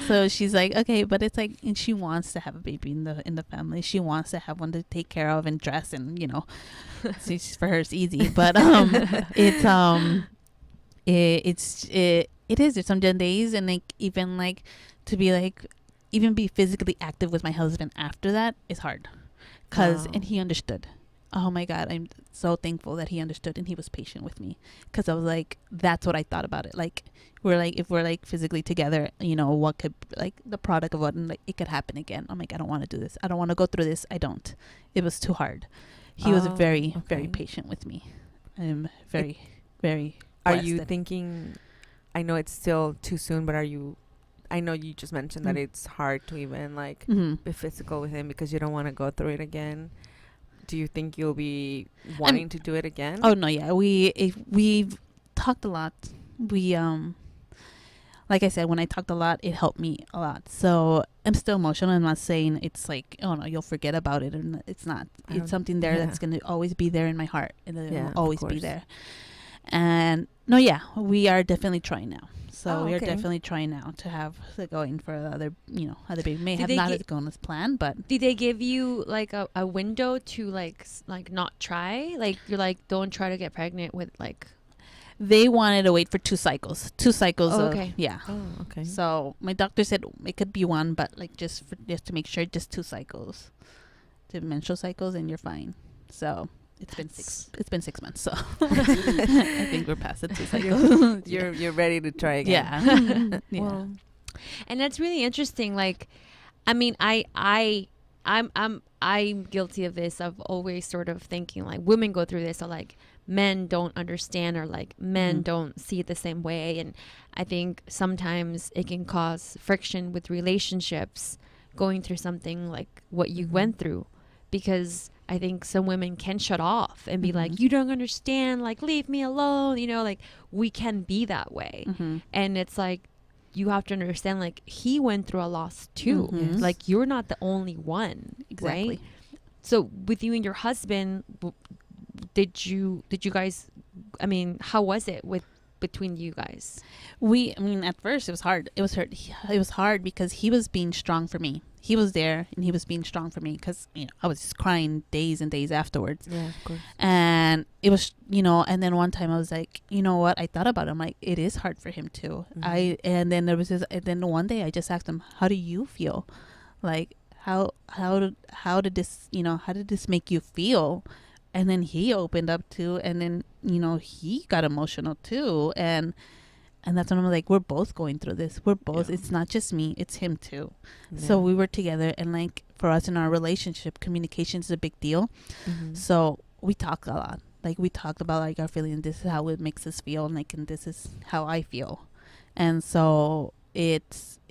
so she's like, okay, but it's like, and she wants to have a baby in the family. She wants to have one to take care of and dress, and so for her it's easy, but it is. There's some days, and like, even like to be like, even be physically active with my husband after that is hard, and he understood. Oh my God, I'm so thankful that he understood, and he was patient with me, because I was like, that's what I thought about it. Like, if we're like physically together, what could, like, the product of what, and like, it could happen again. I'm like, I don't want to do this. I don't want to go through this. I don't. It was too hard. He was very patient with me. I'm very, very. Are you thinking? I know it's still too soon, but I know you just mentioned that it's hard to even like be physical with him because you don't want to go through it again. Do you think you'll be wanting to do it again? Oh no, yeah. We've talked a lot. We like I said, when I talked a lot, it helped me a lot. So I'm still emotional. I'm not saying it's like, oh no, you'll forget about it, and it's not. It's something there that's gonna always be there in my heart, and it will always be there. And no, yeah, we are definitely trying now. So we are definitely trying now to have going for other baby. May have not gone as planned, but did they give you like a window to like not try? Like, you're like, don't try to get pregnant with like. They wanted to wait for 2 cycles. 2 cycles. Oh, okay. Yeah. Oh, okay. So my doctor said it could be 1, but like just to make sure, just 2 cycles, 2 menstrual cycles, and you're fine. So. It's been 6 months, so I think we're past the 2 cycles. You're ready to try again. Yeah. Well, and that's really interesting. Like, I'm guilty of this. Of always sort of thinking like women go through this, or like men don't understand, or like men don't see it the same way. And I think sometimes it can cause friction with relationships going through something like what you went through, because I think some women can shut off and be like, you don't understand, like, leave me alone. Like, we can be that way. And it's like, you have to understand, like, he went through a loss too. Like, you're not the only one. Exactly. Right? So with you and your husband, did you guys, how was it between you guys? At first it was hard. It was hard because he was being strong for me. He was there and he was being strong for me, because I was just crying days and days afterwards. Yeah, of course. And it was, and then one time I was like, you know what? I thought about it. I'm like, it is hard for him too. And then there was this. And then one day I just asked him, how do you feel? Like, how did this, how did this make you feel? and then he opened up too, and then he got emotional too, and that's when I'm like, we're both going through this. We're both. It's not just me. It's him too. Yeah. So we were together, and like for us in our relationship, communication is a big deal. So we talk a lot. Like we talked about like our feelings. This is how it makes us feel, and like, and this is how I feel, and so it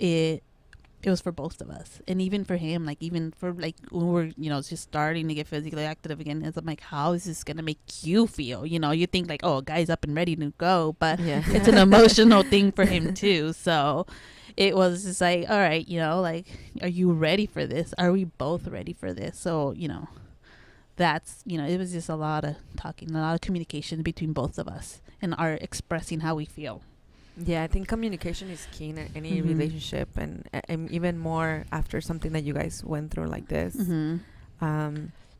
was for both of us, and even for him, like even for like when we're just starting to get physically active again, it's like, how is this gonna make you feel? You think like, oh, a guy's up and ready to go, but it's an emotional thing for him too. So it was just like, all right, like, are you ready for this? Are we both ready for this? So that's it was just a lot of talking, a lot of communication between both of us, and our expressing how we feel. Yeah, I think communication is key in any relationship, and even more after something that you guys went through like this.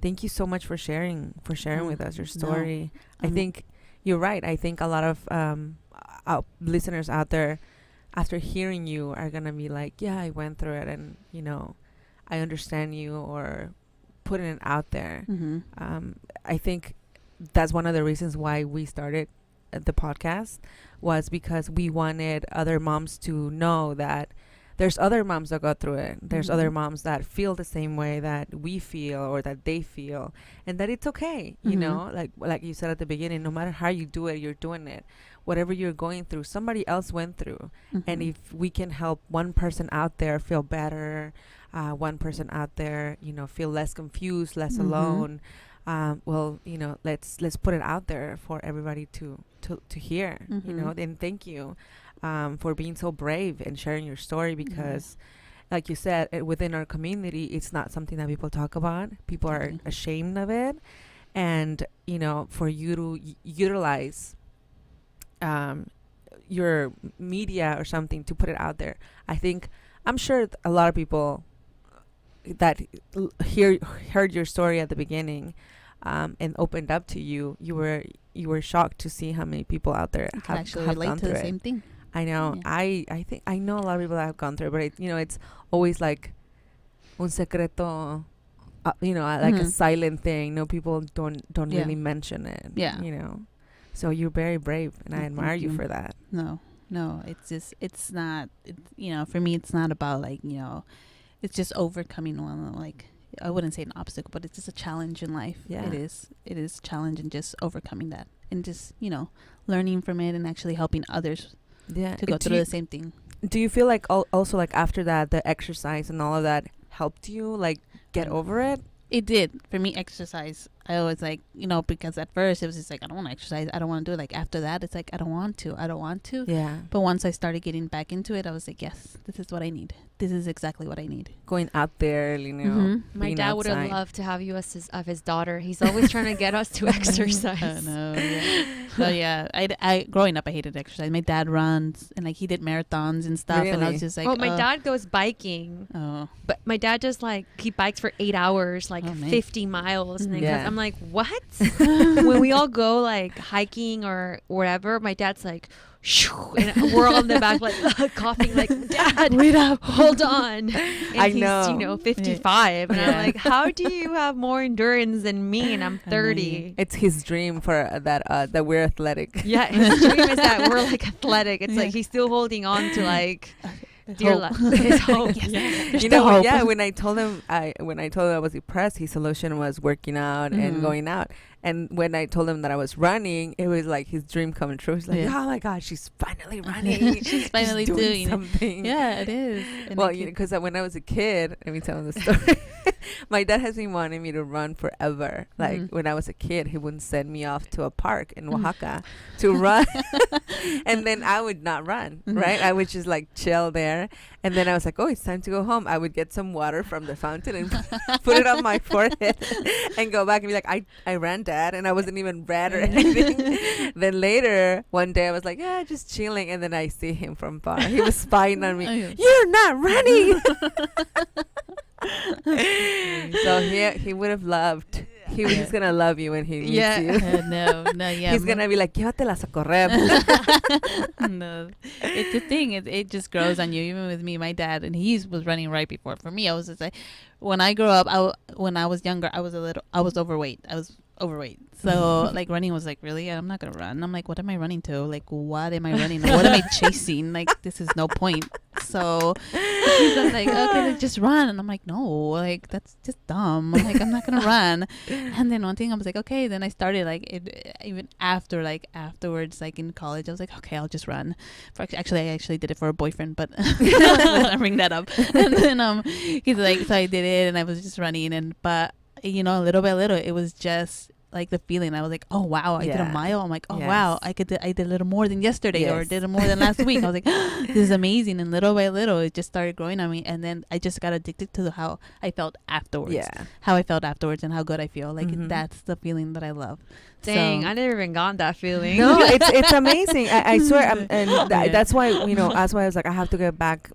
Thank you so much for sharing with us your story. I think you're right. I think a lot of listeners out there, after hearing you, are gonna be like, yeah, I went through it, and I understand you, or putting it out there. I think that's one of the reasons why we started the podcast, was because we wanted other moms to know that there's other moms that go through it. There's other moms that feel the same way that we feel, or that they feel, and that it's okay. Like you said at the beginning, no matter how you do it, you're doing it. Whatever you're going through, somebody else went through. And if we can help one person out there feel better, one person out there, feel less confused, less alone, well, let's put it out there for everybody to hear. And thank you for being so brave and sharing your story, because like you said, within our community, it's not something that people talk about. People are ashamed of it, and for you to utilize your media or something to put it out there, I'm sure a lot of people that heard your story at the beginning and opened up to you, you were shocked to see how many people out there have actually relate to the same thing. I know. I think I know a lot of people that have gone through it, but it's always like un secreto, like a silent thing. No, people don't really mention it. So you're very brave, and I admire you for that. No, it's not. For me, it's not about like it's just overcoming one, like, I wouldn't say an obstacle, but it's just a challenge in life. Yeah, it is a challenge, and just overcoming that, and just learning from it, and actually helping others to go through the same thing. Do you feel like also like after that, the exercise and all of that helped you like get over it? It did. For me, exercise, I always like, because at first it was just like, I don't want to exercise, I don't want to do it. Like after that, it's like, I don't want to. Yeah. But once I started getting back into it, I was like, yes, this is what I need. This is exactly what I need. Going out there, My dad would have loved to have you as his daughter. He's always trying to get us to exercise. I know, yeah. So yeah, I growing up, I hated exercise. My dad runs, and like he did marathons and stuff. Really? And I was just like, my dad goes biking. Oh. But my dad just like, he bikes for 8 hours, like 50 miles. And then I'm like, what? When we all go like hiking or wherever, my dad's like, and we're all in the back like coughing, like, Dad, wait up, hold on. And I know. 55, and I'm like, how do you have more endurance than me? And I'm 30. It's his dream for that we're athletic. Yeah, his dream is that we're like athletic. It's like he's still holding on to like his hope. When I told him I was depressed, his solution was working out and going out. And when I told him that I was running, it was like his dream coming true. He's like, oh my God, she's finally running. She's finally doing something. Yeah, it is. And well, because when I was a kid, let me tell him the story. My dad has been wanting me to run forever. Like when I was a kid, he wouldn't send me off to a park in Oaxaca to run. And then I would not run, right? I would just like chill there. And then I was like, oh, it's time to go home. I would get some water from the fountain and put it on my forehead and go back and be like, I ran, Dad, and I wasn't even red or anything. Then later, one day I was like, yeah, just chilling. And then I see him from far. He was spying on me. You're not running. So he would have loved. He's gonna love you when he meets you. He's gonna be like, llévatelas a correr. No, it's a thing. It just grows on you. Even with me, my dad, and he was running right before. For me, I was just like, when I grew up, when I was younger, I was overweight. I was overweight. So like running was like, really? I'm not gonna run. I'm like, what am I running to? Like, what am I running? What am I chasing? Like, this is no point. So he's like, okay, like, just run. And I'm like, no, like that's just dumb. I'm like, I'm not gonna run. And then one thing I was like, okay. Then I started like even after like afterwards, like in college, I was like, okay, I'll just run. I actually did it for a boyfriend, but let's bring that up. And then he's like, so I did it, and I was just running, but little by little, it was just like the feeling. I was like, oh wow, I did a mile. I'm like, oh wow, I did a little more than yesterday, or did more than last week. I was like, this is amazing. And little by little, it just started growing on me. And then I just got addicted to how I felt afterwards. How I felt afterwards and how good I feel. Like that's the feeling that I love. Dang, So, I never even got that feeling. No, it's amazing. I swear, that's why that's why I was like, I have to get back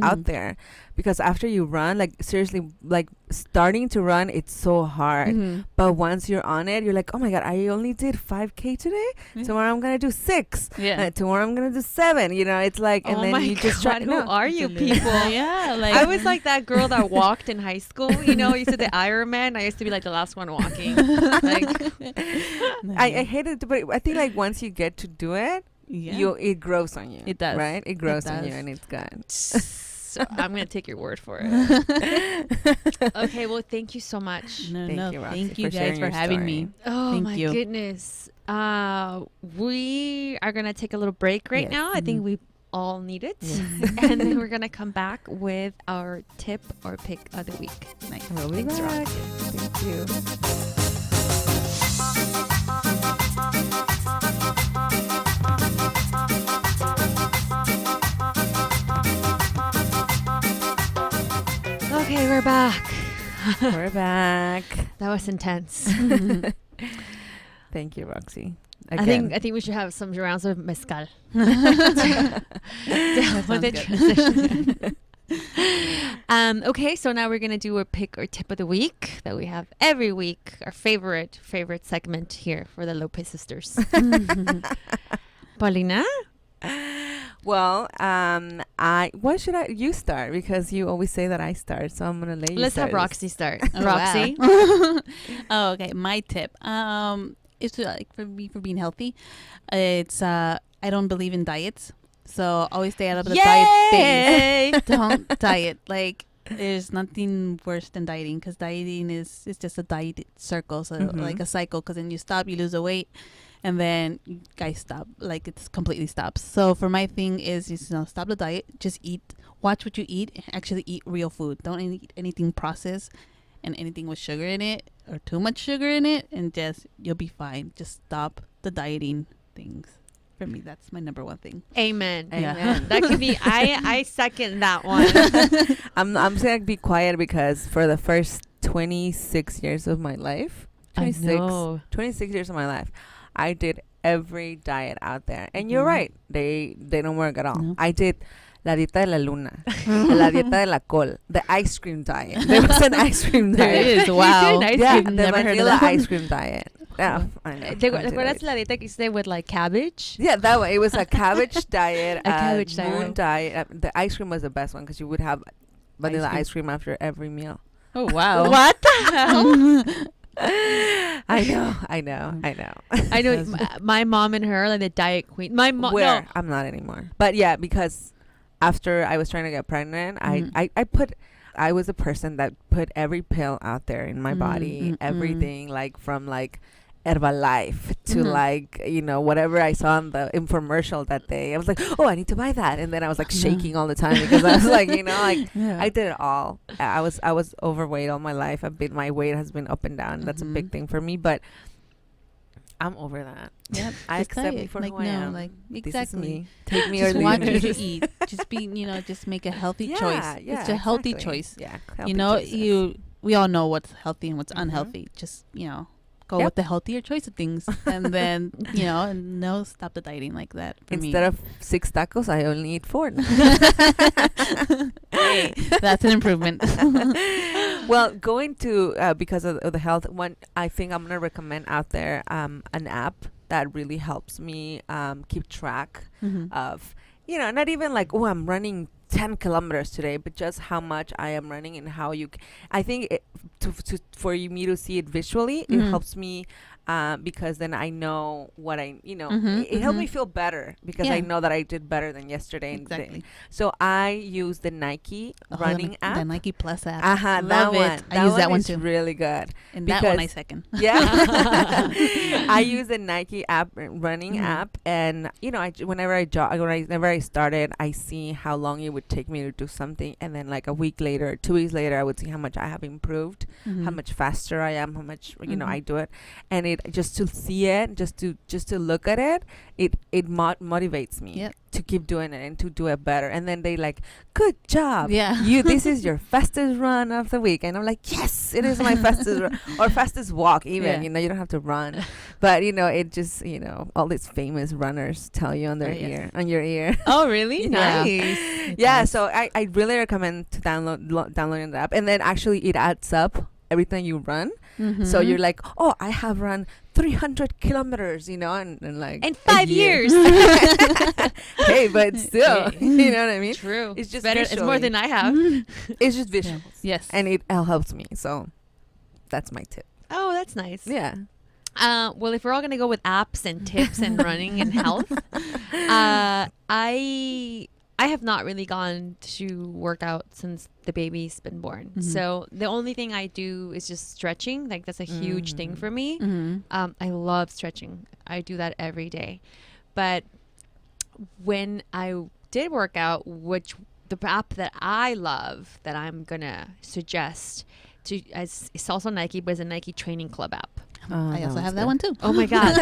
out there, because after you run, like seriously, like starting to run, it's so hard. But once you're on it, you're like, oh my god, I only did 5K today. Tomorrow I'm gonna do 6. Tomorrow I'm gonna do 7. It's like, and then you just try. Who are you people? like I was like that girl that walked in high school. You used to the Ironman. I used to be like the last one walking. Like. I hate it, but I think like once you get to do it, it grows on you. It does, right? It grows on you, and it's good. So I'm gonna take your word for it. Okay, well, thank you so much. Thank you, Roxie, thank you guys for having me. Oh thank my you. goodness. We are gonna take a little break right now. I think we all need it, and then we're gonna come back with our tip or pick of the week. Nice. We'll be Thanks, back. Roxie. Thank you. Okay, we're back. We're back. That was intense. Thank you, Roxie. I think we should have some rounds of mezcal. That With the sounds transition. Okay, so now we're gonna do a pick or tip of the week that we have every week. Our favorite segment here for the Lopez sisters. Paulina. Well, why should you start? Because you always say that I start, so I'm gonna let you. Let's start. have Roxie start. Oh, Roxie. wow. Oh, okay. My tip is to, like, for being healthy. It's I don't believe in diets, so always stay out of the diet thing. Don't diet. Like, there's nothing worse than dieting, because dieting is just a diet circle, so like a cycle. Because then you stop, you lose the weight, and then you guys stop. Like, it's completely stops. So for my thing is stop the diet. Just eat. Watch what you eat. Actually eat real food. Don't eat anything processed and anything with sugar in it or too much sugar in it, and you'll be fine. Just stop the dieting things. For me, that's my number one thing. Amen. Yeah. Amen. That could be. I second that one. I'm gonna be quiet, because for the first 26 years of my life, 26 years of my life, I did every diet out there, and you're right, they don't work at all. No. I did la dieta de la luna, la dieta de la col, the ice cream diet. There was an ice cream There diet. is. Wow. You did ice Yeah, cream. the Never heard of vanilla that. ice cream diet. Yeah, I know. ¿Recuerdas la dieta que hiciste with like cabbage? Yeah, that one. It was a cabbage diet, A cabbage moon diet. diet. The ice cream was the best one, because you would have vanilla cream. ice cream after every meal. Oh wow. What the hell? I know. I know my mom and her, like the diet queen. My mom. Where? No. I'm not anymore. But yeah, because after I was trying to get pregnant, I was a person that put every pill out there in my body, everything, like from like Herbalife to like, whatever I saw on the infomercial that day. I was like, oh, I need to buy that. And then I was like shaking all the time, because I was like, I did it all. I was overweight all my life. My weight has been up and down. That's a big thing for me, but I'm over that. Yep. I just accept diet. me for like, who I no, am. like, This exactly. is me. Take me or Just leave watch me. what you eat. Just be, just make a healthy choice. Yeah, It's a healthy exactly. choice. Yeah, healthy choices. We all know what's healthy and what's unhealthy. Just, go with the healthier choice of things. And then, stop the dieting like that. For Instead of 6 tacos, I only eat 4. Hey, that's an improvement. Well, going to, because of the health one, I think I'm going to recommend out there an app that really helps me keep track of, not even like, oh, I'm running 10 kilometers today, but just how much I am running and how I think for me to see it visually. It helps me because then I know what it helped me feel better because I know that I did better than yesterday. Exactly. So I use the Nike running app. The Nike Plus app. That one. I use that one too. Really good. And that one I second. Yeah. I use the Nike app, running app, and whenever I started, I see how long it would take me to do something, and then like a week later, 2 weeks later, I would see how much I have improved, how much faster I am, how much I do it, and it just to see it, just to look at it, it motivates me to keep doing it and to do it better. And then they like, good job, this is your fastest run of the week, and I'm like, yes, it is my fastest run or fastest walk even. You don't have to run, but it just all these famous runners tell you on their on your ear. Oh really? Nice. Nice. So I really recommend to downloading the app, and then actually it adds up every time you run. So you're like, oh, I have run 300 kilometers, and like in 5 years. Hey, but still, you know what I mean? True. It's just better. It's more than I have. It's just visuals. Yes. And it helps me. So that's my tip. Oh, that's nice. Yeah. Well, if we're all gonna go with apps and tips and running and health, I have not really gone to work out since the baby's been born. So the only thing I do is just stretching. Like that's a huge thing for me. I love stretching. I do that every day. But when I did work out, which the app that I love that I'm gonna suggest it's also Nike, but it's a Nike Training Club app. I also have that one too. Oh my god.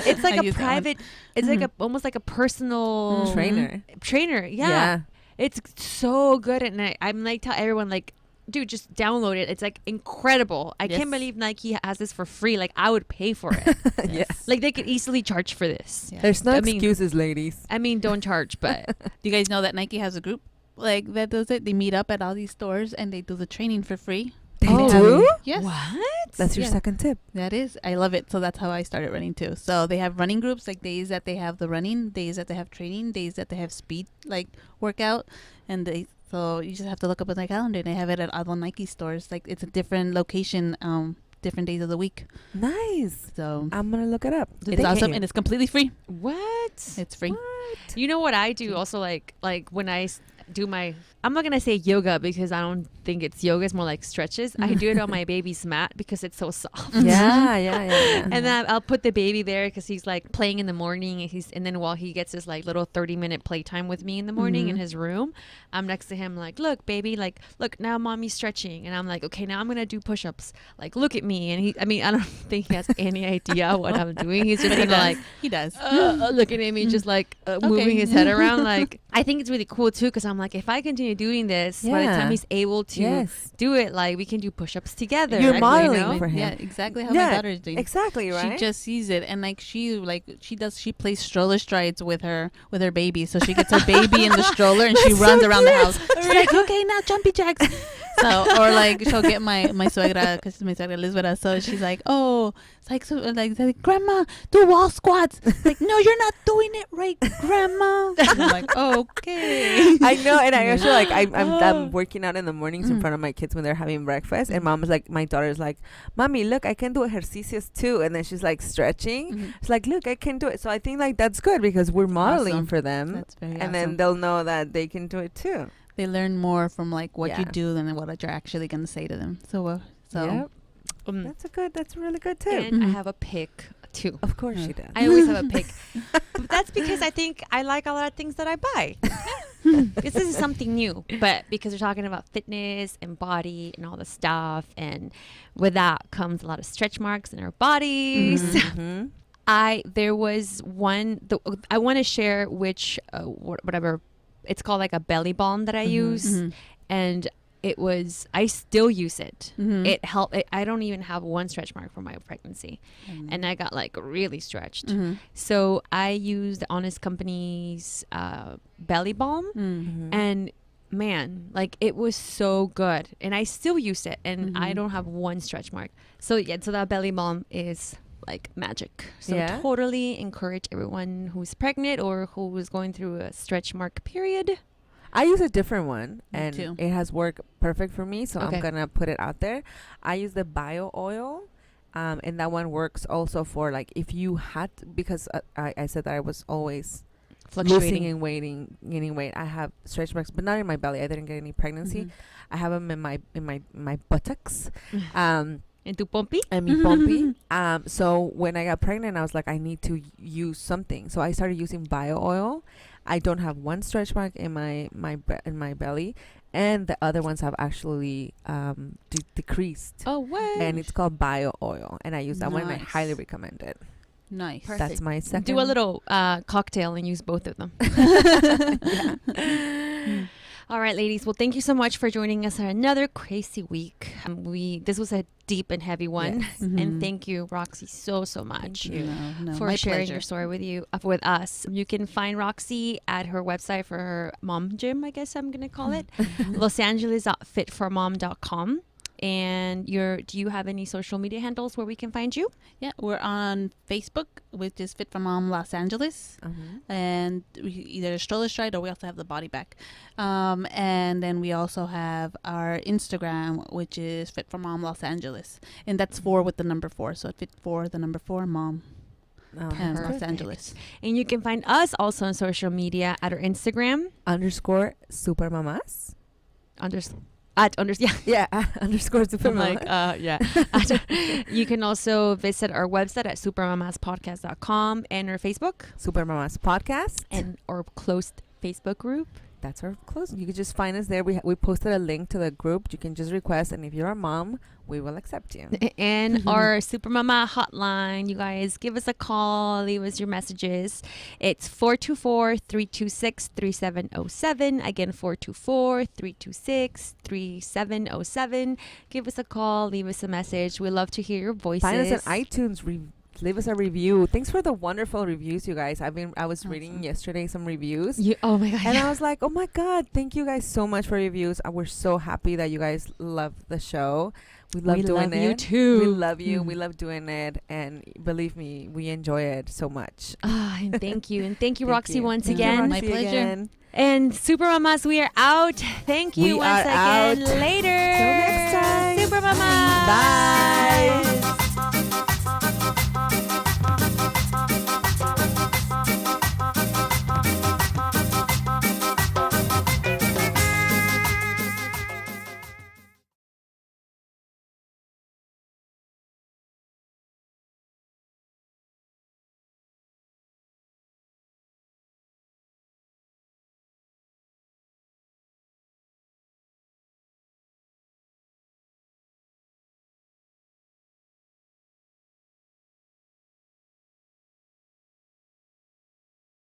It's like a private, it's like almost like a personal trainer. Yeah. It's so good. And I'm like, tell everyone like, dude, just download it. It's like incredible. I can't believe Nike has this for free. Like I would pay for it. Yes. Like they could easily charge for this. There's no excuses, ladies. I mean, don't charge, but do you guys know that Nike has a group like that does it? They meet up at all these stores and they do the training for free. They do? Yes. What? That's your second tip. That is. I love it. So that's how I started running too. So they have running groups, like days that they have the running, days that they have training, days that they have speed, like workout. And so you just have to look up on their calendar. And they have it at all the Nike stores. Like it's a different location, different days of the week. Nice. So I'm going to look it up. it's awesome. And it's completely free. What? It's free. What? You know what I do also like when I do my, I'm not gonna say yoga because I don't think it's yoga, it's more like stretches. I do it on my baby's mat because it's so soft. Yeah. And then I'll put the baby there because he's like playing in the morning, and then while he gets his like little 30-minute playtime with me in the morning in his room, I'm next to him like, look baby, like look, now mommy's stretching, and I'm like, okay, now I'm gonna do push-ups, like look at me. And I don't think he has any idea what I'm doing. He's just like he does looking at me just like moving his head around. Like I think it's really cool too because I'm like, if I continue doing this, by the time he's able to do it, like we can do push-ups together. You're modeling for him. Yeah, exactly how my daughter is doing. Exactly, right? She just sees it, and like she plays Stroller Strides with her baby. So she gets her baby in the stroller and she runs around the house. She's like, okay, now jumpy jacks. So or like she'll get my suegra, because my suegra lives with us. So she's like, oh, it's like grandma, do wall squats. Like, no, you're not doing it right, grandma. And I'm like, okay. I know, and I actually like I'm working out in the mornings in front of my kids when they're having breakfast, and mom's like, my daughter's like, mommy, look, I can do ejercicios too, and then she's like stretching. It's like, look, I can do it. So I think like that's good because we're modeling for them. That's very and then they'll know that they can do it too. They learn more from like what you do than what you're actually going to say to them. So that's a really good tip. And I have a pick too. Of course she does. I always have a pick. But that's because I think I like a lot of things that I buy. This is something new, but because we're talking about fitness and body and all the stuff, and with that comes a lot of stretch marks in our bodies. There was one, I want to share which, whatever, it's called like a belly balm that I use. And I still use it. It helped. I don't even have one stretch mark from my pregnancy. And I got like really stretched. So I used Honest Company's belly balm. And man, like it was so good. And I still use it. And I don't have one stretch mark. So so that belly balm is like magic. So totally encourage everyone who's pregnant or who is going through a stretch mark period. I use a different one, Me and too. it has worked perfect for me. So Okay. I'm gonna put it out there. I use the bio oil, and that one works also for like if you had because I said that I was always losing Fluctuating. and gaining weight. I have stretch marks, but not in my belly. I didn't get any pregnancy. Mhm. I have them in my buttocks. En tu pompi? And mi pompi. So when I got pregnant, I was like, I need to use something. So I started using bio oil. I don't have one stretch mark in my belly, and the other ones have actually decreased. Oh, what? And it's called bio oil, and I use that one, and I Nice. highly recommend it. Nice. Perfect. That's my second. Do a little cocktail and use both of them. All right, ladies. Well, thank you so much for joining us on another crazy week. This was a deep and heavy one, Yes. and Mhm. thank you, Roxie, so much. you. No, For my sharing pleasure. your story with us. You can find Roxie at her website for her mom gym, I guess I'm going to call it, losangeles.fitformom.com. And do you have any social media handles where we can find you? Yeah, we're on Facebook, which is Fit for Mom Los Angeles. And we either Stroller Stride or we also have the body back. And then we also have our Instagram, which is Fit for Mom Los Angeles. And that's 4 with the number 4. So Fit for the number 4 Mom and Los Perfect. Angeles. And you can find us also on social media at our Instagram. _Super Mamás. Yeah. _ Super I'm like, Mamás. yeah. You can also visit our website at supermamaspodcast.com and our Facebook Super Mamás Podcast. and our closed Facebook group. That's our close. You can just find us there. We posted a link to the group. You can just request, and if you're a mom, we will accept you. And our Super Mama hotline. You guys give us a call, leave us your messages. It's 424-326-3707. Again, 424-326-3707. Give us a call, leave us a message. We love to hear your voices. Find us on iTunes. Leave us a review. Thanks for the wonderful reviews, you guys. I was reading yesterday some reviews. Oh my God. And I was like, oh my God, thank you guys so much for reviews. We're so happy that you guys love the show. We love doing it. You too. We love you. We love doing it. And believe me, we enjoy it so much. And thank you. And thank you, Thank Roxie, you. once Thank you, again. My Roxie, pleasure. again. And Super Mamas, we are out. Thank you We once are again. out. Later. Till next time. Super Mamas. Bye.